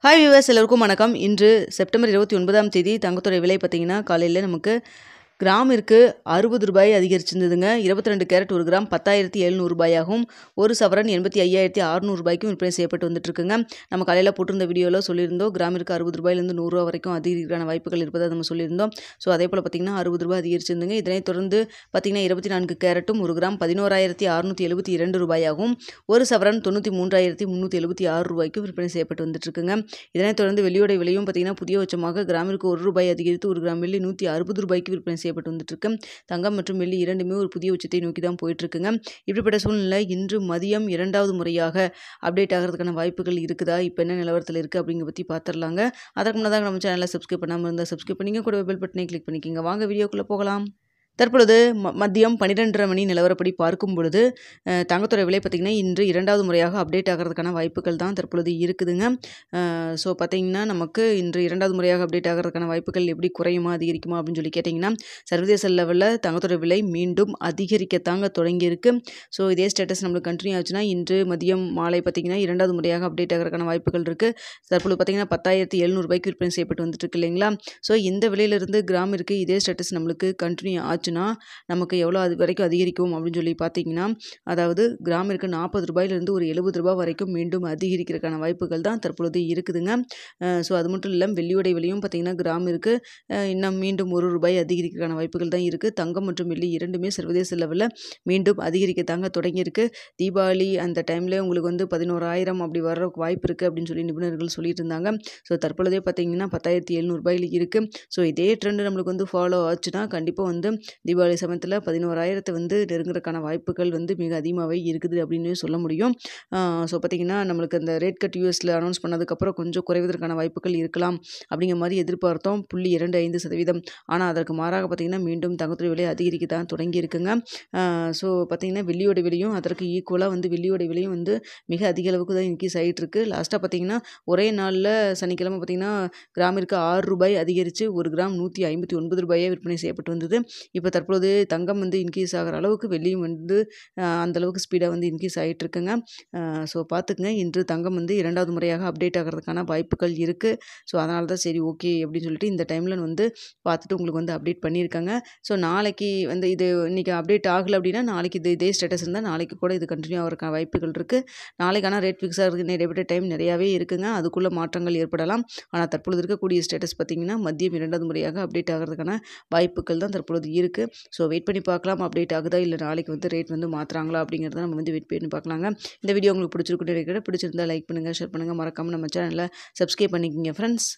Hi viewers, எல்லோருக்கும் வணக்கம். இன்று செப்டம்பர் 29ஆம் தேதி தங்கத்தோட விலை பார்த்தீங்கன்னா காலையில் நமக்கு கிராமிற்கு ரூ. 60 அதிகரிச்சிருந்ததுங்க. 22 கேரட் 1 கிராம் 10,700 ரூபாயாகவும், ஒரு சவரன் 85,600 ரூபாய்க்கும் விற்பனை செய்யப்பட்டு வந்துட்டு இருக்குங்க. நம்ம காலையில் போட்டிருந்த வீடியோவில் சொல்லியிருந்தோம், கிராமிற்கு ரூ. 60 100 வரைக்கும் அதிகரிக்கான வாய்ப்புகள் இருப்பதாக நம்ம சொல்லியிருந்தோம். ஸோ அதே போல் பார்த்தீங்கன்னா ரூ. 60 அதிகரிச்சிருந்துங்க. இதனைத் தொடர்ந்து பார்த்தீங்கன்னா 24 கேரட்டும் 1 கிராம் 11,672 ரூபாயாகவும், ஒரு சவரன் 93,376 ரூபாய்க்கும் விற்பனை செய்யப்பட்டு வந்துட்டு இருக்குங்க. இதனைத் தொடர்ந்து வெள்ளியோட விலையும் பார்த்தீங்கன்னா புதிய உச்சமாக கிராமிற்கு ரூ. 1 அதிகரித்து 1 கிராம் வெள்ளி 160 ரூபாய்க்கு விற்பனை செய்யப்பட்டு வந்துட்டு இருக்கு. தங்கம் மற்றும் வெள்ளி இரண்டுமே ஒரு புதிய உச்சத்தை நோக்கி தான் போயிட்டு இருக்குங்க. இப்படிப்பட்ட சூழ்நிலை இன்று மதியம் 2வது முறையாக அப்டேட் ஆகிறதுக்கான வாய்ப்புகள் இருக்குதா, இப்போ என்ன நிலவரத்தில் இருக்குது அப்படிங்கிற பற்றி பார்த்துடலாங்க. அதற்கு முன்னதாக நம்ம சேனலை சப்ஸ்கிரைப் பண்ணாமல் இருந்தால் சப்ஸ்கிரைப் பண்ணிங்க, கூட பெல் பட்டனை கிளிக் பண்ணிக்கோங்க. வாங்க வீடியோக்குள்ளே போகலாம். தற்பொழுது மதியம் 12:30 மணி நிலவரப்படி பார்க்கும் பொழுது தங்கத்தோட விலை பார்த்திங்கன்னா இன்று 2வது முறையாக அப்டேட் ஆகிறதுக்கான வாய்ப்புகள் தான் தற்பொழுது இருக்குதுங்க. ஸோ பார்த்திங்கன்னா நமக்கு இன்று 2வது முறையாக அப்டேட் ஆகிறதுக்கான வாய்ப்புகள் எப்படி குறையுமா அதிகரிக்குமா அப்படின்னு சொல்லி கேட்டிங்கன்னா, சர்வதேச லெவலில் தங்கத்தோட விலை மீண்டும் அதிகரிக்கத்தாங்க தொடங்கியிருக்கு. ஸோ இதே ஸ்டேட்டஸ் நம்மளுக்கு கண்டினியூ ஆச்சுன்னா இன்று மதியம் மாலை பார்த்திங்கன்னா 2வது முறையாக அப்டேட் ஆகிறதுக்கான வாய்ப்புகள் இருக்குது. தற்பொழுது பார்த்திங்கன்னா 10,700 ரூபாய்க்கு விற்பனை செய்யப்பட்டு வந்துட்டு இருக்கு இல்லைங்களா. ஸோ இந்த விலையிலிருந்து கிராமிற்கு இதே ஸ்டேட்டஸ் நம்மளுக்கு கண்டினியூ ஆச்சுன்னா நமக்கு எவ்வளோ அது வரைக்கும் அதிகரிக்கும் அப்படின்னு சொல்லி பார்த்தீங்கன்னா, அதாவது கிராமிற்கு 40 ரூபாயிலிருந்து ஒரு 70 ரூபாய் வரைக்கும் மீண்டும் அதிகரிக்கிறதுக்கான வாய்ப்புகள் தான் தற்பொழுது இருக்குதுங்க. ஸோ அது மட்டும் இல்லாமல் வெள்ளியோட விலையும் பார்த்திங்கன்னா கிராமிற்கு இன்னும் மீண்டும் ரூ. 1 அதிகரிக்கிறதுக்கான வாய்ப்புகள் தான் இருக்குது. தங்கம் மற்றும் வெள்ளி இரண்டுமே சர்வதேச லெவலில் மீண்டும் அதிகரிக்கத்தாங்க தொடங்கியிருக்கு. தீபாவளி அந்த டைமில் உங்களுக்கு 11,000 அப்படி வர வாய்ப்பு இருக்குது அப்படின்னு சொல்லி நிபுணர்கள் சொல்லிட்டு இருந்தாங்க. ஸோ தற்பொழுதே பார்த்தீங்கன்னா 10,700 ரூபாயில் இருக்குது. ஸோ இதே ட்ரெண்ட் நம்மளுக்கு ஃபாலோ ஆச்சுன்னா கண்டிப்பாக தீபாவளி சமயத்தில் 11,000 நெருங்குறதுக்கான வாய்ப்புகள் மிக அதிகமாகவே இருக்குது அப்படின்னு சொல்ல முடியும். ஸோ பார்த்திங்கன்னா நம்மளுக்கு அந்த ரேட் கட் யூஎஸில் அனௌன்ஸ் பண்ணதுக்கப்புறம் கொஞ்சம் குறைவதற்கான வாய்ப்புகள் இருக்கலாம் அப்படிங்கிற மாதிரி எதிர்பார்த்தோம். 0.25%. ஆனால் அதற்கு மாறாக பார்த்திங்கன்னா மீண்டும் தங்கத்தோட விலை அதிகரிக்க தான் தொடங்கியிருக்குங்க. ஸோ பார்த்திங்கன்னா வெள்ளியோட விலையும் அதற்கு ஈக்குவலாக வெள்ளியோட விலையும் மிக அதிக அளவுக்கு தான் இன்க்ரீஸ் ஆகிட்டு இருக்கு. லாஸ்ட்டாக பார்த்திங்கன்னா ஒரே நாளில் சனிக்கிழமை பார்த்திங்கன்னா கிராமிற்கு ரூ. 6 அதிகரித்து 1 கிராம் 159 ரூபாயே விற்பனை செய்யப்பட்டு வந்தது. இப்போ தற்பொழுது தங்கம் இன்க்ரீஸ் ஆகிற அளவுக்கு வெள்ளியும் அந்தளவுக்கு ஸ்பீடாக இன்க்ரீஸ் ஆகிட்டு இருக்குங்க. ஸோ பார்த்துக்குங்க, இன்று தங்கம் 2வது முறையாக அப்டேட் ஆகிறதுக்கான வாய்ப்புகள் இருக்குது. ஸோ அதனால தான் சரி ஓகே அப்படின்னு சொல்லிட்டு இந்த டைமில் பார்த்துட்டு உங்களுக்கு அப்டேட் பண்ணியிருக்காங்க. ஸோ நாளைக்கு இது இன்றைக்கி அப்டேட் ஆகலை அப்படின்னா நாளைக்கு இதே ஸ்டேட்டஸ் இருந்தால் நாளைக்கு கூட இது கண்டினியூ ஆகிறதுக்கான வாய்ப்புகள் இருக்குது. நாளைக்கான ரேட் ஃபிக்ஸ் ஆகிறதுக்கு இடைப்பட்ட டைம் நிறையாவே இருக்குங்க. அதுக்குள்ளே மாற்றங்கள் ஏற்படலாம். ஆனால் தற்பொழுது இருக்கக்கூடிய ஸ்டேட்டஸ் பார்த்திங்கன்னா மதியம் 2வது முறையாக அப்டேட் ஆகிறதுக்கான வாய்ப்புகள் தான் தற்பொழுது இருக்குது. ஸோ வெயிட் பண்ணி பார்க்கலாம் அப்டேட் ஆகுதா இல்லை நாளைக்கு ரேட் மாற்றுறாங்களா அப்படிங்கிறத நம்ம வெயிட் பண்ணி பார்க்கலாங்க. இந்த வீடியோ உங்களுக்கு பிடிச்சிருக்குன்னு நினைக்கிறேன். பிடிச்சிருந்தா லைக் பண்ணுங்கள், ஷேர் பண்ணுங்கள், மறக்காமல் நம்ம சேனலை சப்ஸ்கிரைப் பண்ணிக்கோங்க ஃப்ரெண்ட்ஸ்.